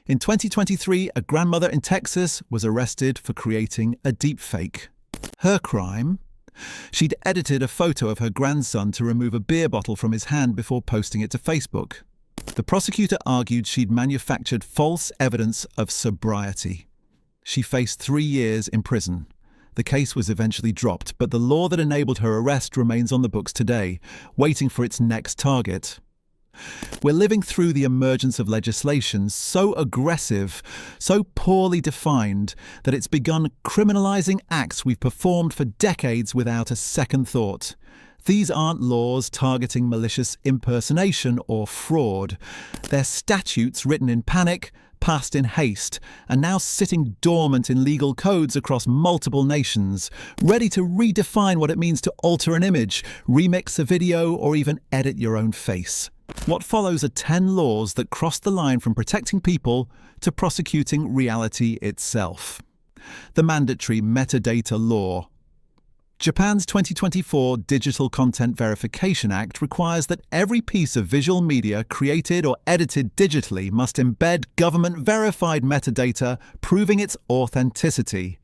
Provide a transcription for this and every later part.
In 2023, a grandmother in Texas was arrested for creating a deepfake. Her crime? She'd edited a photo of her grandson to remove a beer bottle from his hand before posting it to Facebook. The prosecutor argued she'd manufactured false evidence of sobriety. She faced 3 years in prison. The case was eventually dropped, but the law that enabled her arrest remains on the books today, waiting for its next target. We're living through the emergence of legislation so aggressive, so poorly defined, that it's begun criminalizing acts we've performed for decades without a second thought. These aren't laws targeting malicious impersonation or fraud. They're statutes written in panic, passed in haste, and now sitting dormant in legal codes across multiple nations, ready to redefine what it means to alter an image, remix a video, or even edit your own face. What follows are 10 laws that cross the line from protecting people to prosecuting reality itself. The mandatory metadata law. Japan's 2024 Digital Content Verification Act requires that every piece of visual media created or edited digitally must embed government-verified metadata proving its authenticity.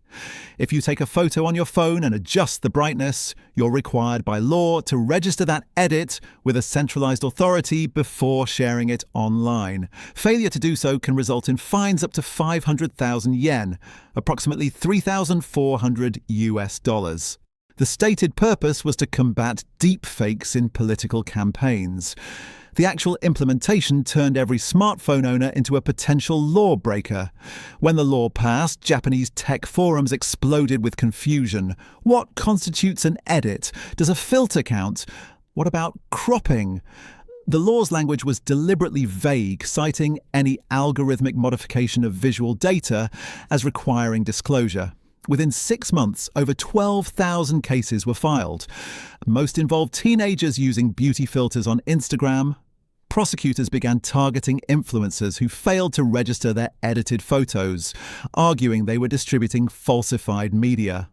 If you take a photo on your phone and adjust the brightness, you're required by law to register that edit with a centralized authority before sharing it online. Failure to do so can result in fines up to 500,000 yen, approximately $3,400 US. The stated purpose was to combat deepfakes in political campaigns. The actual implementation turned every smartphone owner into a potential lawbreaker. When the law passed, Japanese tech forums exploded with confusion. What constitutes an edit? Does a filter count? What about cropping? The law's language was deliberately vague, citing any algorithmic modification of visual data as requiring disclosure. Within 6 months, over 12,000 cases were filed. Most involved teenagers using beauty filters on Instagram. Prosecutors began targeting influencers who failed to register their edited photos, arguing they were distributing falsified media.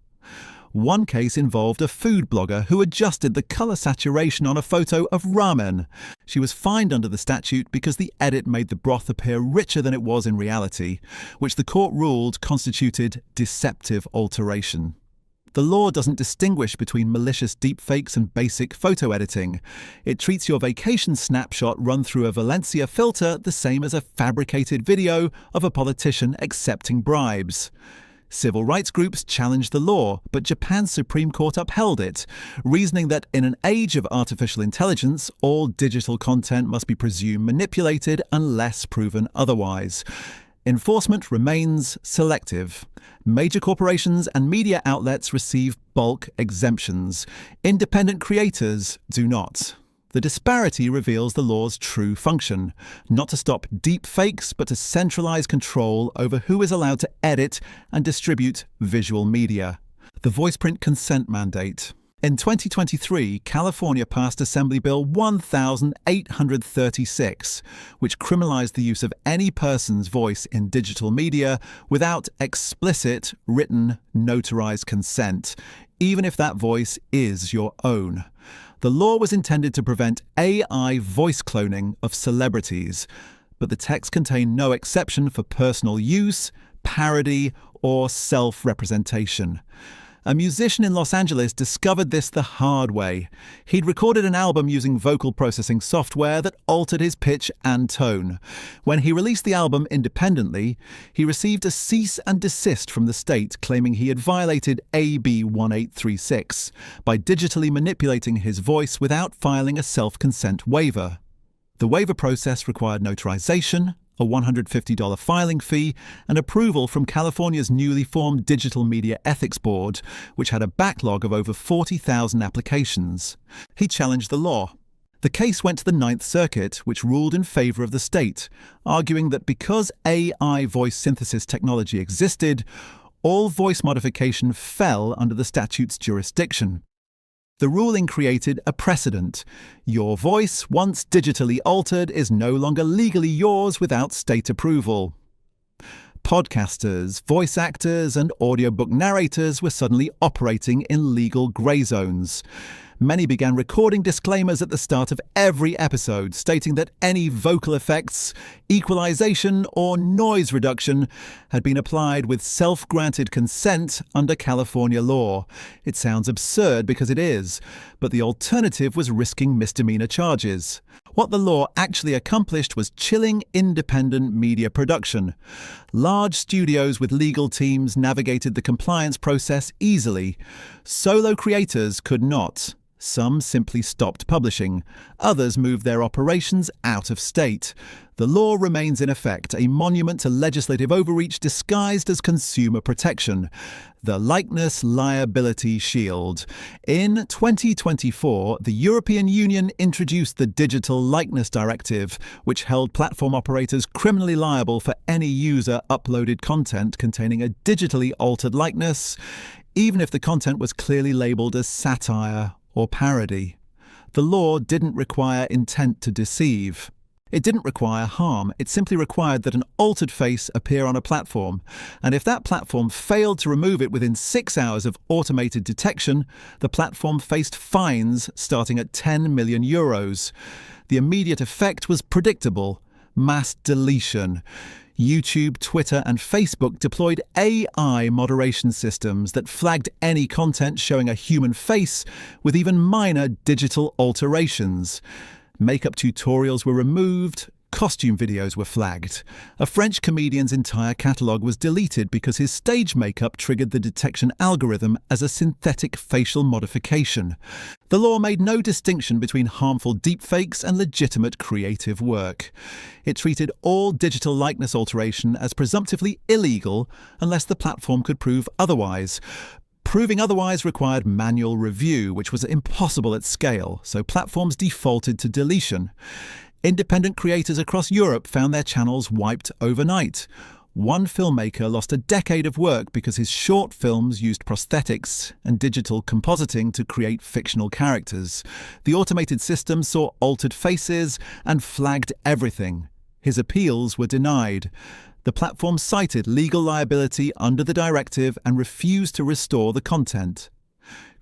One case involved a food blogger who adjusted the color saturation on a photo of ramen. She was fined under the statute because the edit made the broth appear richer than it was in reality, which the court ruled constituted deceptive alteration. The law doesn't distinguish between malicious deepfakes and basic photo editing. It treats your vacation snapshot run through a Valencia filter the same as a fabricated video of a politician accepting bribes. Civil rights groups challenged the law, but Japan's Supreme Court upheld it, reasoning that in an age of artificial intelligence, all digital content must be presumed manipulated unless proven otherwise. Enforcement remains selective. Major corporations and media outlets receive bulk exemptions. Independent creators do not. The disparity reveals the law's true function, not to stop deepfakes, but to centralize control over who is allowed to edit and distribute visual media. The voiceprint consent mandate. In 2023, California passed Assembly Bill 1836, which criminalized the use of any person's voice in digital media without explicit, written, notarized consent, even if that voice is your own. The law was intended to prevent AI voice cloning of celebrities, but the text contained no exception for personal use, parody, or self-representation. A musician in Los Angeles discovered this the hard way. He'd recorded an album using vocal processing software that altered his pitch and tone. When he released the album independently, he received a cease and desist from the state claiming he had violated AB 1836 by digitally manipulating his voice without filing a self-consent waiver. The waiver process required notarization, a $150 filing fee, and approval from California's newly formed Digital Media Ethics Board, which had a backlog of over 40,000 applications. He challenged the law. The case went to the Ninth Circuit, which ruled in favor of the state, arguing that because AI voice synthesis technology existed, all voice modification fell under the statute's jurisdiction. The ruling created a precedent. Your voice, once digitally altered, is no longer legally yours without state approval. Podcasters, voice actors, and audiobook narrators were suddenly operating in legal grey zones. Many began recording disclaimers at the start of every episode, stating that any vocal effects, equalization, or noise reduction had been applied with self-granted consent under California law. It sounds absurd because it is, but the alternative was risking misdemeanor charges. What the law actually accomplished was chilling independent media production. Large studios with legal teams navigated the compliance process easily. Solo creators could not. Some simply stopped publishing. Others moved their operations out of state. The law remains in effect, a monument to legislative overreach disguised as consumer protection. The Likeness Liability Shield. In 2024, the European Union introduced the Digital Likeness Directive, which held platform operators criminally liable for any user-uploaded content containing a digitally altered likeness, even if the content was clearly labelled as satire or parody. The law didn't require intent to deceive. It didn't require harm. It simply required that an altered face appear on a platform, and if that platform failed to remove it within 6 hours of automated detection, the platform faced fines starting at €10 million. The immediate effect was predictable: mass deletion. YouTube, Twitter, and Facebook deployed AI moderation systems that flagged any content showing a human face with even minor digital alterations. Makeup tutorials were removed, costume videos were flagged. A French comedian's entire catalogue was deleted because his stage makeup triggered the detection algorithm as a synthetic facial modification. The law made no distinction between harmful deepfakes and legitimate creative work. It treated all digital likeness alteration as presumptively illegal unless the platform could prove otherwise. Proving otherwise required manual review, which was impossible at scale, so platforms defaulted to deletion. Independent creators across Europe found their channels wiped overnight. One filmmaker lost a decade of work because his short films used prosthetics and digital compositing to create fictional characters. The automated system saw altered faces and flagged everything. His appeals were denied. The platform cited legal liability under the directive and refused to restore the content.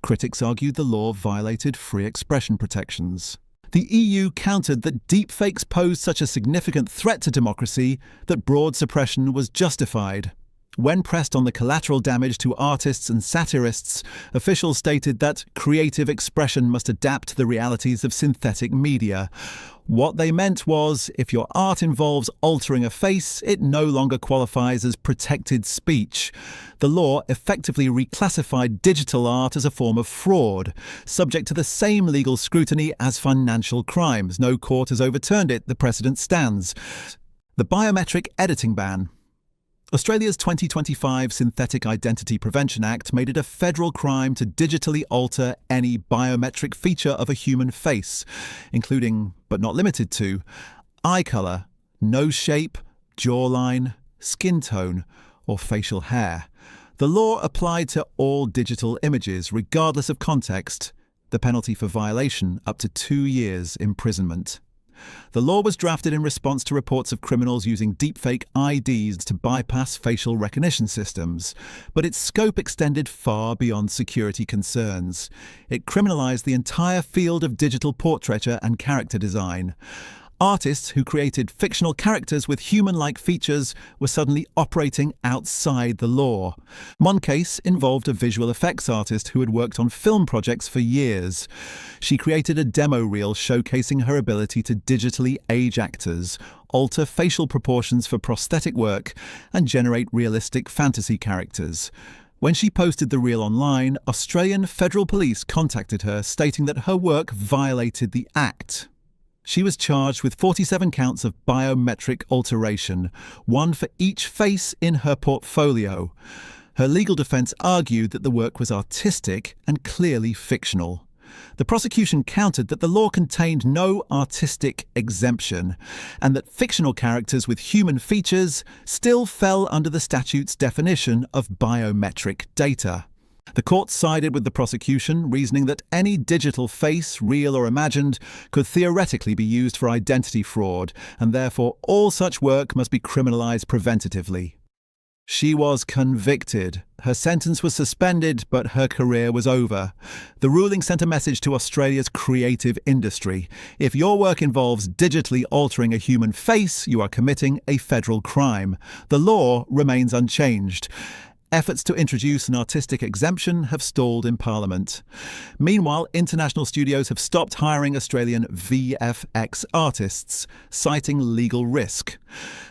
Critics argued the law violated free expression protections. The EU countered that deepfakes posed such a significant threat to democracy that broad suppression was justified. When pressed on the collateral damage to artists and satirists, officials stated that creative expression must adapt to the realities of synthetic media. What they meant was, if your art involves altering a face, it no longer qualifies as protected speech. The law effectively reclassified digital art as a form of fraud, subject to the same legal scrutiny as financial crimes. No court has overturned it. The precedent stands. The biometric editing ban. Australia's 2025 Synthetic Identity Prevention Act made it a federal crime to digitally alter any biometric feature of a human face, including, but not limited to, eye colour, nose shape, jawline, skin tone, or facial hair. The law applied to all digital images, regardless of context. The penalty for violation, up to 2 years imprisonment. The law was drafted in response to reports of criminals using deepfake IDs to bypass facial recognition systems, but its scope extended far beyond security concerns. It criminalized the entire field of digital portraiture and character design. Artists who created fictional characters with human-like features were suddenly operating outside the law. One case involved a visual effects artist who had worked on film projects for years. She created a demo reel showcasing her ability to digitally age actors, alter facial proportions for prosthetic work, and generate realistic fantasy characters. When she posted the reel online, Australian Federal Police contacted her, stating that her work violated the Act. She was charged with 47 counts of biometric alteration, one for each face in her portfolio. Her legal defence argued that the work was artistic and clearly fictional. The prosecution countered that the law contained no artistic exemption, and that fictional characters with human features still fell under the statute's definition of biometric data. The court sided with the prosecution, reasoning that any digital face, real or imagined, could theoretically be used for identity fraud, and therefore all such work must be criminalised preventatively. She was convicted. Her sentence was suspended, but her career was over. The ruling sent a message to Australia's creative industry. If your work involves digitally altering a human face, you are committing a federal crime. The law remains unchanged. Efforts to introduce an artistic exemption have stalled in Parliament. Meanwhile, international studios have stopped hiring Australian VFX artists, citing legal risk.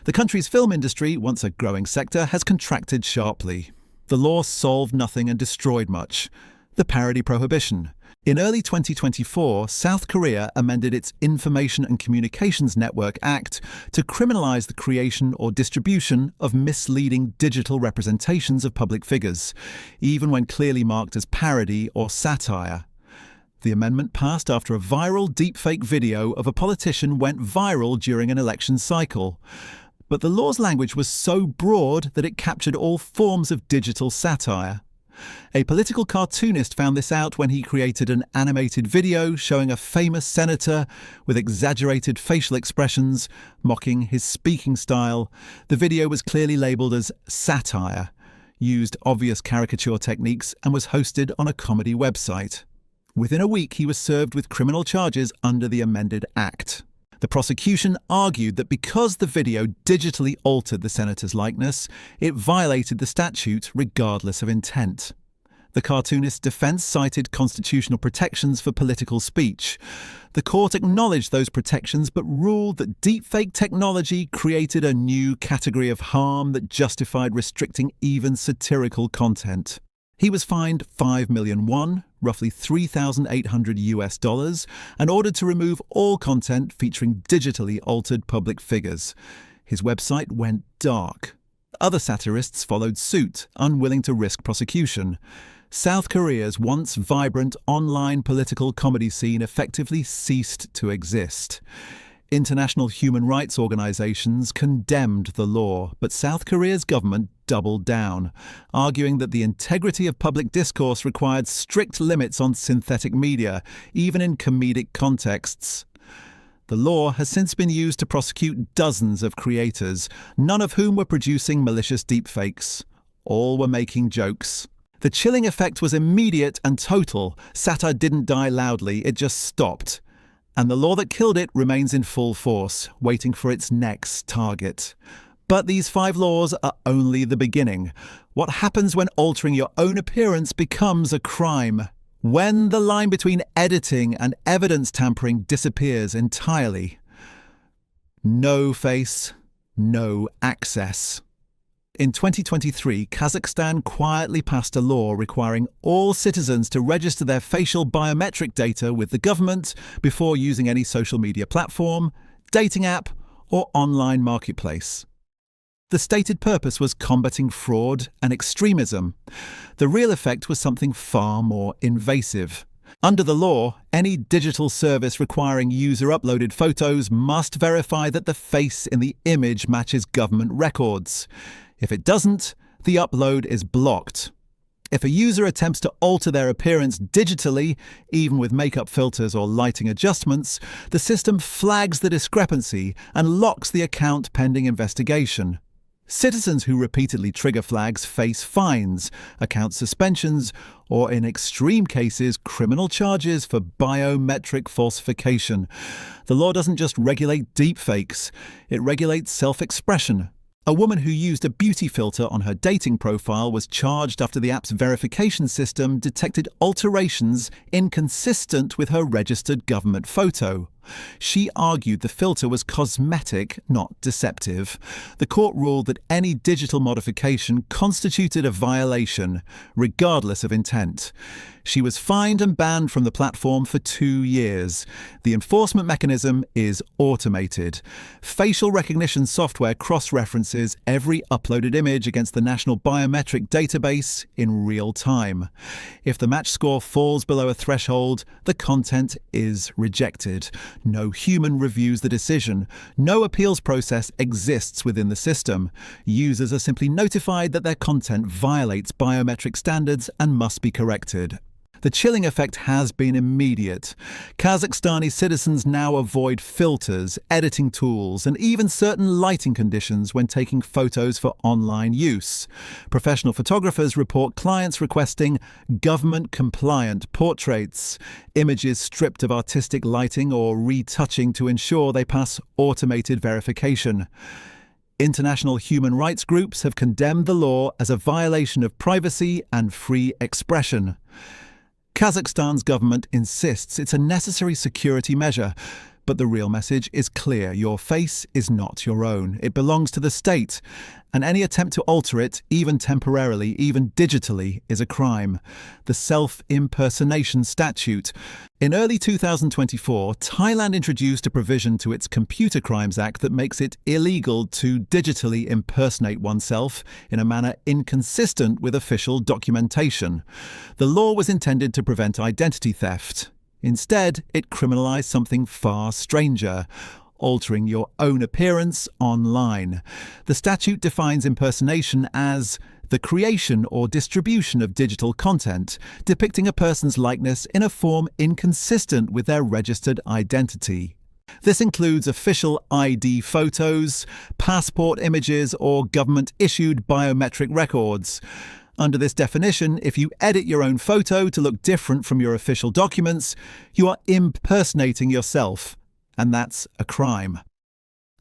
The country's film industry, once a growing sector, has contracted sharply. The law solved nothing and destroyed much. The parody prohibition. In early 2024, South Korea amended its Information and Communications Network Act to criminalize the creation or distribution of misleading digital representations of public figures, even when clearly marked as parody or satire. The amendment passed after a viral deepfake video of a politician went viral during an election cycle. But the law's language was so broad that it captured all forms of digital satire. A political cartoonist found this out when he created an animated video showing a famous senator with exaggerated facial expressions, mocking his speaking style. The video was clearly labelled as satire, used obvious caricature techniques, and was hosted on a comedy website. Within a week, he was served with criminal charges under the amended Act. The prosecution argued that because the video digitally altered the senator's likeness, it violated the statute regardless of intent. The cartoonist's defence cited constitutional protections for political speech. The court acknowledged those protections but ruled that deepfake technology created a new category of harm that justified restricting even satirical content. He was fined $5 million, roughly $3,800, and ordered to remove all content featuring digitally altered public figures. His website went dark. Other satirists followed suit, unwilling to risk prosecution. South Korea's once vibrant online political comedy scene effectively ceased to exist. International human rights organizations condemned the law, but South Korea's government doubled down, arguing that the integrity of public discourse required strict limits on synthetic media, even in comedic contexts. The law has since been used to prosecute dozens of creators, none of whom were producing malicious deepfakes. All were making jokes. The chilling effect was immediate and total. Satire didn't die loudly, it just stopped. And the law that killed it remains in full force, waiting for its next target. But these 5 laws are only the beginning. What happens when altering your own appearance becomes a crime? When the line between editing and evidence tampering disappears entirely? No face, no access. In 2023, Kazakhstan quietly passed a law requiring all citizens to register their facial biometric data with the government before using any social media platform, dating app, or online marketplace. The stated purpose was combating fraud and extremism. The real effect was something far more invasive. Under the law, any digital service requiring user-uploaded photos must verify that the face in the image matches government records. If it doesn't, the upload is blocked. If a user attempts to alter their appearance digitally, even with makeup filters or lighting adjustments, the system flags the discrepancy and locks the account pending investigation. Citizens who repeatedly trigger flags face fines, account suspensions, or in extreme cases, criminal charges for biometric falsification. The law doesn't just regulate deepfakes, it regulates self-expression. A woman who used a beauty filter on her dating profile was charged after the app's verification system detected alterations inconsistent with her registered government photo. She argued the filter was cosmetic, not deceptive. The court ruled that any digital modification constituted a violation, regardless of intent. She was fined and banned from the platform for 2 years. The enforcement mechanism is automated. Facial recognition software cross-references every uploaded image against the National Biometric Database in real time. If the match score falls below a threshold, the content is rejected. No human reviews the decision. No appeals process exists within the system. Users are simply notified that their content violates biometric standards and must be corrected. The chilling effect has been immediate. Kazakhstani citizens now avoid filters, editing tools, and even certain lighting conditions when taking photos for online use. Professional photographers report clients requesting government-compliant portraits, images stripped of artistic lighting or retouching to ensure they pass automated verification. International human rights groups have condemned the law as a violation of privacy and free expression. Kazakhstan's government insists it's a necessary security measure, but the real message is clear. Your face is not your own. It belongs to the state, and any attempt to alter it, even temporarily, even digitally, is a crime. The self-impersonation statute. In early 2024, Thailand introduced a provision to its Computer Crimes Act that makes it illegal to digitally impersonate oneself in a manner inconsistent with official documentation. The law was intended to prevent identity theft. Instead, it criminalized something far stranger: altering your own appearance online. The statute defines impersonation as the creation or distribution of digital content depicting a person's likeness in a form inconsistent with their registered identity. This includes official ID photos, passport images, or government-issued biometric records. Under this definition, if you edit your own photo to look different from your official documents, you are impersonating yourself, and that's a crime.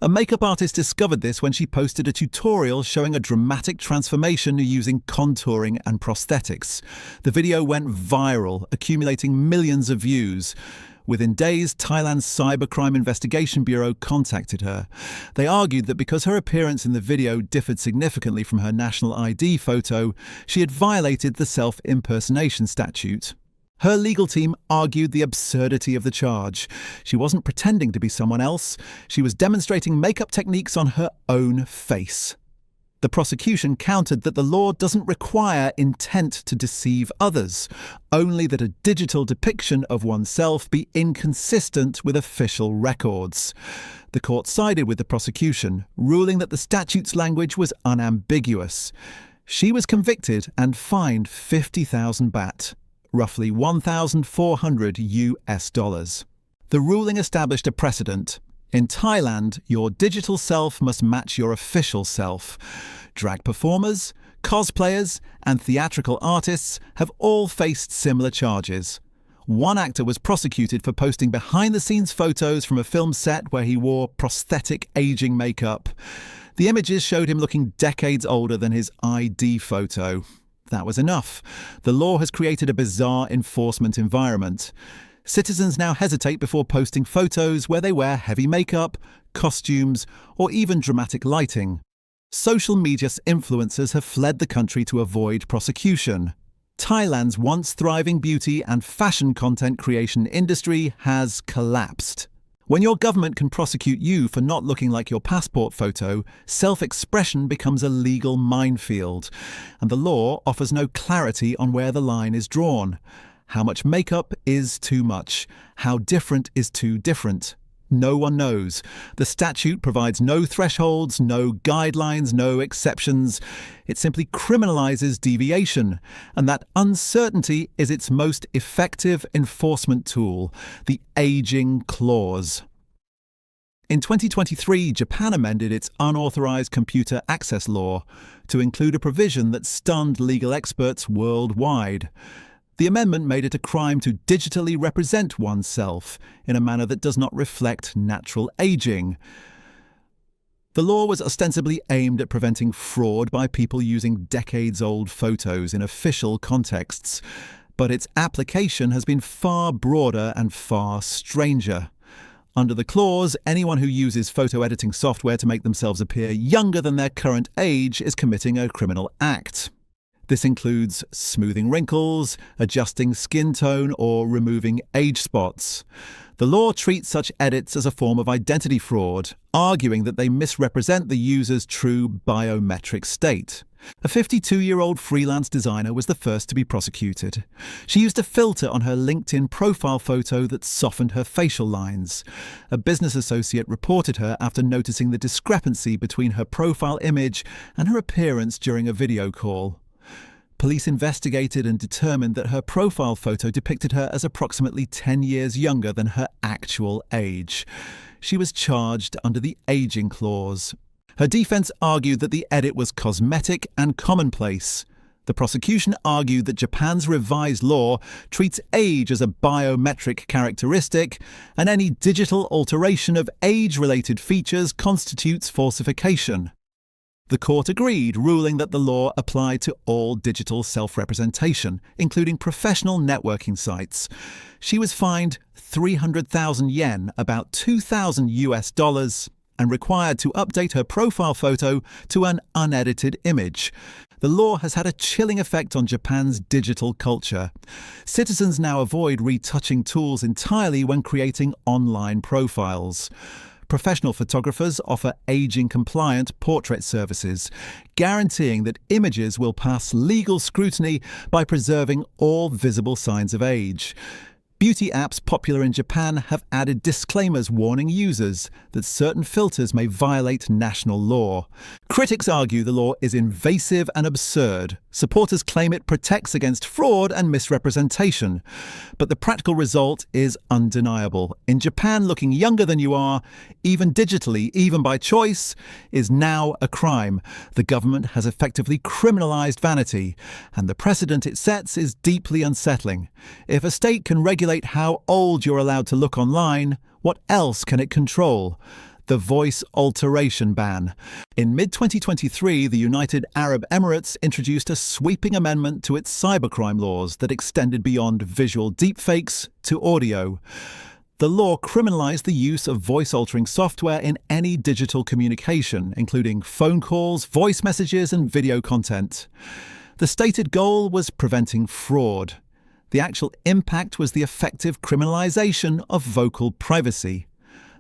A makeup artist discovered this when she posted a tutorial showing a dramatic transformation using contouring and prosthetics. The video went viral, accumulating millions of views. Within days, Thailand's Cybercrime Investigation Bureau contacted her. They argued that because her appearance in the video differed significantly from her national ID photo, she had violated the self-impersonation statute. Her legal team argued the absurdity of the charge. She wasn't pretending to be someone else. She was demonstrating makeup techniques on her own face. The prosecution countered that the law doesn't require intent to deceive others, only that a digital depiction of oneself be inconsistent with official records. The court sided with the prosecution, ruling that the statute's language was unambiguous. She was convicted and fined 50,000 baht, roughly $1,400. The ruling established a precedent. In Thailand, your digital self must match your official self. Drag performers, cosplayers, and theatrical artists have all faced similar charges. One actor was prosecuted for posting behind-the-scenes photos from a film set where he wore prosthetic aging makeup. The images showed him looking decades older than his ID photo. That was enough. The law has created a bizarre enforcement environment. Citizens now hesitate before posting photos where they wear heavy makeup, costumes, or even dramatic lighting. Social media influencers have fled the country to avoid prosecution. Thailand's once thriving beauty and fashion content creation industry has collapsed. When your government can prosecute you for not looking like your passport photo, self-expression becomes a legal minefield, and the law offers no clarity on where the line is drawn. How much makeup is too much? How different is too different? No one knows. The statute provides no thresholds, no guidelines, no exceptions. It simply criminalizes deviation, and that uncertainty is its most effective enforcement tool, the aging clause. In 2023, Japan amended its unauthorized computer access law to include a provision that stunned legal experts worldwide. The amendment made it a crime to digitally represent oneself in a manner that does not reflect natural aging. The law was ostensibly aimed at preventing fraud by people using decades-old photos in official contexts, but its application has been far broader and far stranger. Under the clause, anyone who uses photo editing software to make themselves appear younger than their current age is committing a criminal act. This includes smoothing wrinkles, adjusting skin tone, or removing age spots. The law treats such edits as a form of identity fraud, arguing that they misrepresent the user's true biometric state. A 52-year-old freelance designer was the first to be prosecuted. She used a filter on her LinkedIn profile photo that softened her facial lines. A business associate reported her after noticing the discrepancy between her profile image and her appearance during a video call. Police investigated and determined that her profile photo depicted her as approximately 10 years younger than her actual age. She was charged under the aging clause. Her defense argued that the edit was cosmetic and commonplace. The prosecution argued that Japan's revised law treats age as a biometric characteristic, and any digital alteration of age-related features constitutes falsification. The court agreed, ruling that the law applied to all digital self-representation, including professional networking sites. She was fined 300,000 yen, about $2,000, and required to update her profile photo to an unedited image. The law has had a chilling effect on Japan's digital culture. Citizens now avoid retouching tools entirely when creating online profiles. Professional photographers offer aging-compliant portrait services, guaranteeing that images will pass legal scrutiny by preserving all visible signs of age. Beauty apps popular in Japan have added disclaimers warning users that certain filters may violate national law. Critics argue the law is invasive and absurd. Supporters claim it protects against fraud and misrepresentation. But the practical result is undeniable. In Japan, looking younger than you are, even digitally, even by choice, is now a crime. The government has effectively criminalized vanity, and the precedent it sets is deeply unsettling. If a state can regulate how old you're allowed to look online, what else can it control? The voice alteration ban. In mid-2023, the United Arab Emirates introduced a sweeping amendment to its cybercrime laws that extended beyond visual deepfakes to audio. The law criminalized the use of voice-altering software in any digital communication, including phone calls, voice messages, and video content. The stated goal was preventing fraud. The actual impact was the effective criminalization of vocal privacy.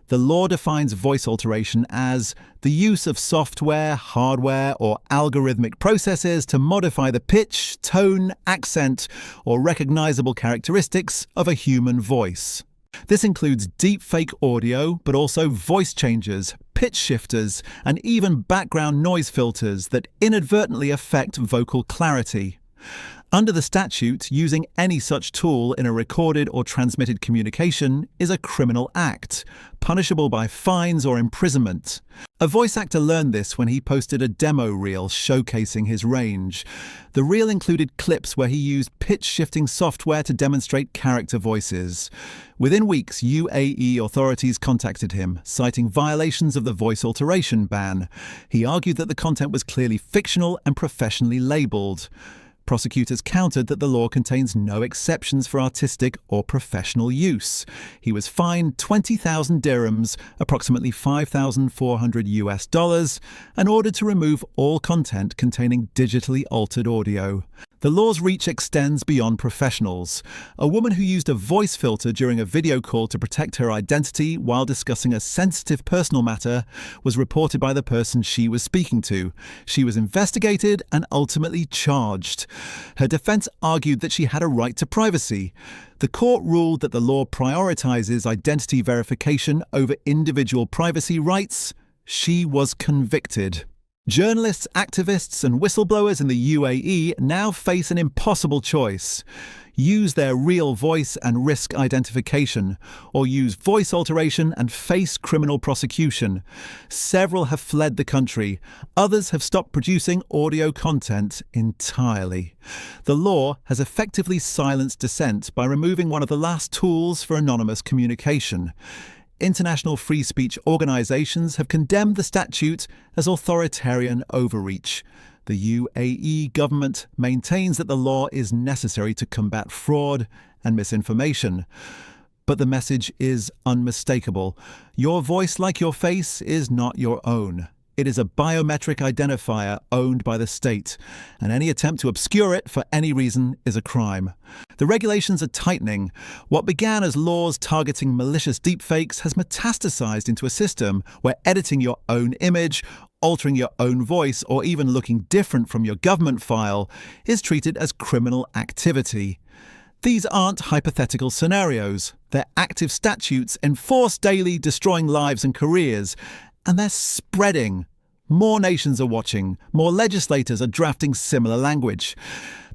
The law defines voice alteration as the use of software, hardware, or algorithmic processes to modify the pitch, tone, accent, or recognizable characteristics of a human voice. This includes deepfake audio, but also voice changers, pitch shifters, and even background noise filters that inadvertently affect vocal clarity. Under the statute, using any such tool in a recorded or transmitted communication is a criminal act, punishable by fines or imprisonment. A voice actor learned this when he posted a demo reel showcasing his range. The reel included clips where he used pitch-shifting software to demonstrate character voices. Within weeks, UAE authorities contacted him, citing violations of the voice alteration ban. He argued that the content was clearly fictional and professionally labelled. Prosecutors countered that the law contains no exceptions for artistic or professional use. He was fined 20,000 dirhams, approximately $5,400, and ordered to remove all content containing digitally altered audio. The law's reach extends beyond professionals. A woman who used a voice filter during a video call to protect her identity while discussing a sensitive personal matter was reported by the person she was speaking to. She was investigated and ultimately charged. Her defense argued that she had a right to privacy. The court ruled that the law prioritizes identity verification over individual privacy rights. She was convicted. Journalists, activists, and whistleblowers in the UAE now face an impossible choice. Use their real voice and risk identification, or use voice alteration and face criminal prosecution. Several have fled the country. Others have stopped producing audio content entirely. The law has effectively silenced dissent by removing one of the last tools for anonymous communication. International free speech organizations have condemned the statute as authoritarian overreach. The UAE government maintains that the law is necessary to combat fraud and misinformation. But the message is unmistakable. Your voice, like your face, is not your own. It is a biometric identifier owned by the state, and any attempt to obscure it for any reason is a crime. The regulations are tightening. What began as laws targeting malicious deepfakes has metastasized into a system where editing your own image, altering your own voice, or even looking different from your government file is treated as criminal activity. These aren't hypothetical scenarios. They're active statutes enforced daily, destroying lives and careers. And they're spreading. More nations are watching. More legislators are drafting similar language.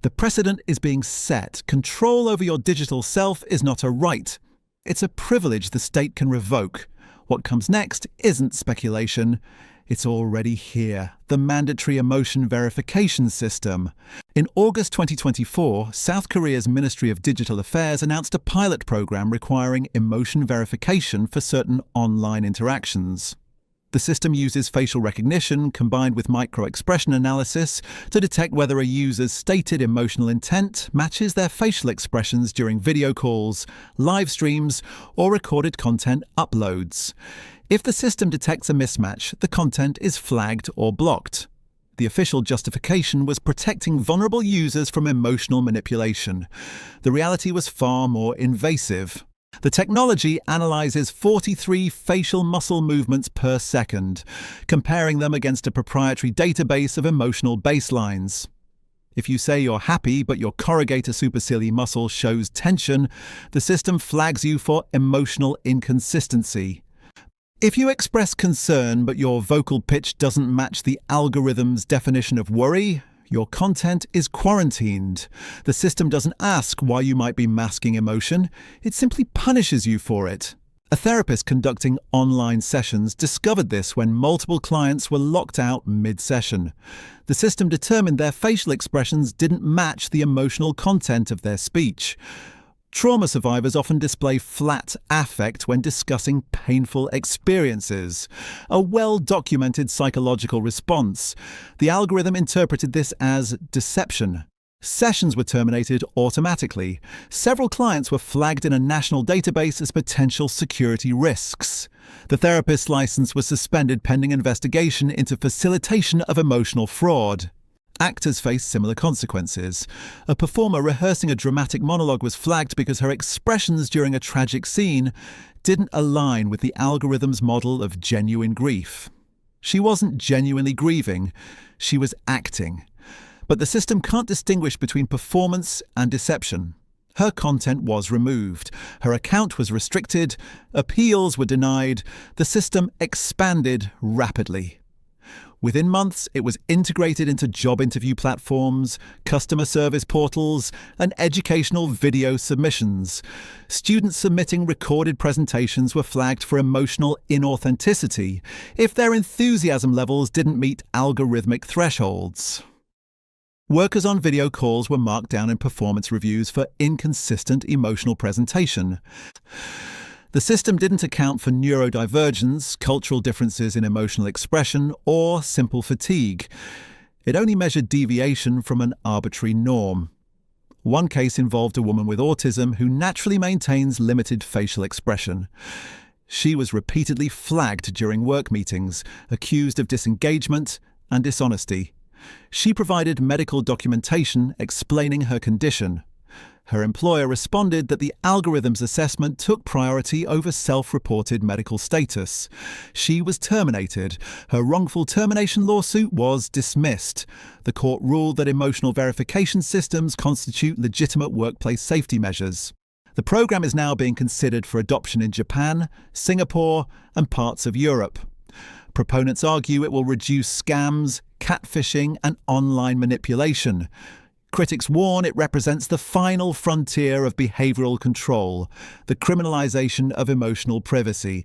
The precedent is being set. Control over your digital self is not a right. It's a privilege the state can revoke. What comes next isn't speculation. It's already here. The mandatory emotion verification system. In August 2024, South Korea's Ministry of Digital Affairs announced a pilot program requiring emotion verification for certain online interactions. The system uses facial recognition combined with micro-expression analysis to detect whether a user's stated emotional intent matches their facial expressions during video calls, live streams, or recorded content uploads. If the system detects a mismatch, the content is flagged or blocked. The official justification was protecting vulnerable users from emotional manipulation. The reality was far more invasive. The technology analyzes 43 facial muscle movements per second, comparing them against a proprietary database of emotional baselines. If you say you're happy but your corrugator superciliary muscle shows tension, the system flags you for emotional inconsistency. If you express concern but your vocal pitch doesn't match the algorithm's definition of worry, your content is quarantined. The system doesn't ask why you might be masking emotion, it simply punishes you for it. A therapist conducting online sessions discovered this when multiple clients were locked out mid-session. The system determined their facial expressions didn't match the emotional content of their speech. Trauma survivors often display flat affect when discussing painful experiences, a well-documented psychological response. The algorithm interpreted this as deception. Sessions were terminated automatically. Several clients were flagged in a national database as potential security risks. The therapist's license was suspended pending investigation into facilitation of emotional fraud. Actors face similar consequences. A performer rehearsing a dramatic monologue was flagged because her expressions during a tragic scene didn't align with the algorithm's model of genuine grief. She wasn't genuinely grieving, she was acting. But the system can't distinguish between performance and deception. Her content was removed, her account was restricted, appeals were denied, the system expanded rapidly. Within months, it was integrated into job interview platforms, customer service portals, and educational video submissions. Students submitting recorded presentations were flagged for emotional inauthenticity if their enthusiasm levels didn't meet algorithmic thresholds. Workers on video calls were marked down in performance reviews for inconsistent emotional presentation. The system didn't account for neurodivergence, cultural differences in emotional expression, or simple fatigue. It only measured deviation from an arbitrary norm. One case involved a woman with autism who naturally maintains limited facial expression. She was repeatedly flagged during work meetings, accused of disengagement and dishonesty. She provided medical documentation explaining her condition. Her employer responded that the algorithm's assessment took priority over self-reported medical status. She was terminated. Her wrongful termination lawsuit was dismissed. The court ruled that emotional verification systems constitute legitimate workplace safety measures. The program is now being considered for adoption in Japan, Singapore, and parts of Europe. Proponents argue it will reduce scams, catfishing, and online manipulation. Critics warn it represents the final frontier of behavioral control, the criminalization of emotional privacy.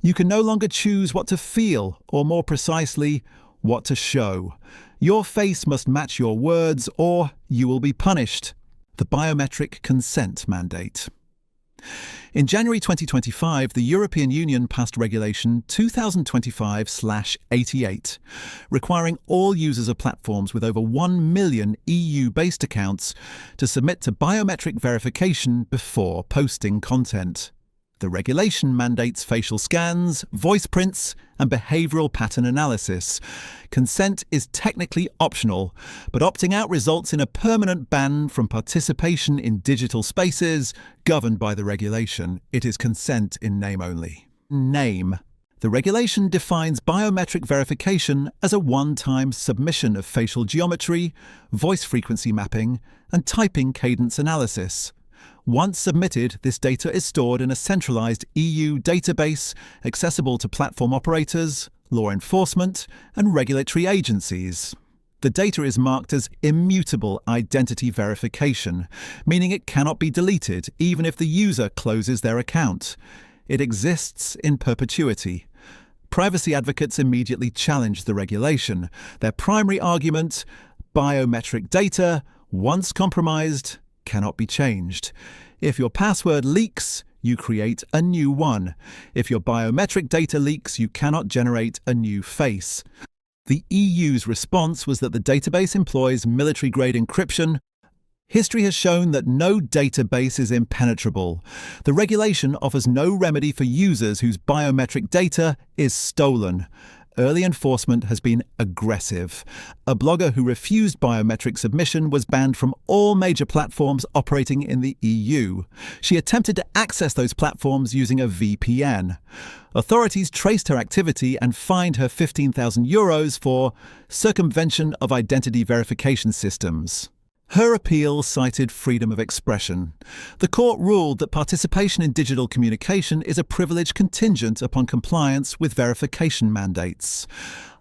You can no longer choose what to feel, or more precisely, what to show. Your face must match your words, or you will be punished. The biometric consent mandate. In January 2025, the European Union passed Regulation 2025/88, requiring all users of platforms with over 1 million EU-based accounts to submit to biometric verification before posting content. The regulation mandates facial scans, voice prints, and behavioral pattern analysis. Consent is technically optional, but opting out results in a permanent ban from participation in digital spaces governed by the regulation. It is consent in name only. Name. The regulation defines biometric verification as a one-time submission of facial geometry, voice frequency mapping, and typing cadence analysis. Once submitted, this data is stored in a centralized EU database accessible to platform operators, law enforcement, and regulatory agencies. The data is marked as immutable identity verification, meaning it cannot be deleted even if the user closes their account. It exists in perpetuity. Privacy advocates immediately challenged the regulation. Their primary argument: biometric data, once compromised, cannot be changed. If your password leaks, you create a new one. If your biometric data leaks, you cannot generate a new face. The EU's response was that the database employs military-grade encryption. History has shown that no database is impenetrable. The regulation offers no remedy for users whose biometric data is stolen. Early enforcement has been aggressive. A blogger who refused biometric submission was banned from all major platforms operating in the EU. She attempted to access those platforms using a VPN. Authorities traced her activity and fined her €15,000 for circumvention of identity verification systems. Her appeal cited freedom of expression. The court ruled that participation in digital communication is a privilege contingent upon compliance with verification mandates.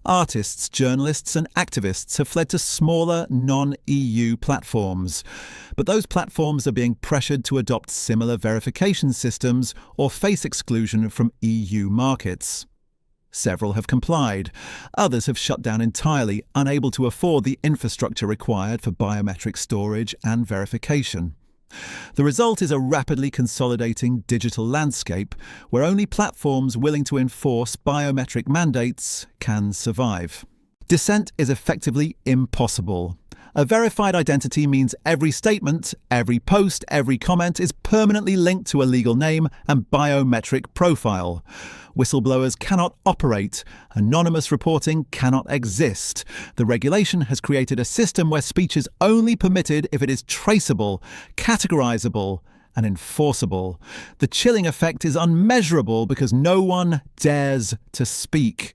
Artists, journalists, and activists have fled to smaller, non-EU platforms. But those platforms are being pressured to adopt similar verification systems or face exclusion from EU markets. Several have complied. Others have shut down entirely, unable to afford the infrastructure required for biometric storage and verification. The result is a rapidly consolidating digital landscape where only platforms willing to enforce biometric mandates can survive. Dissent is effectively impossible. A verified identity means every statement, every post, every comment is permanently linked to a legal name and biometric profile. Whistleblowers cannot operate. Anonymous reporting cannot exist. The regulation has created a system where speech is only permitted if it is traceable, categorizable, and enforceable. The chilling effect is unmeasurable because no one dares to speak.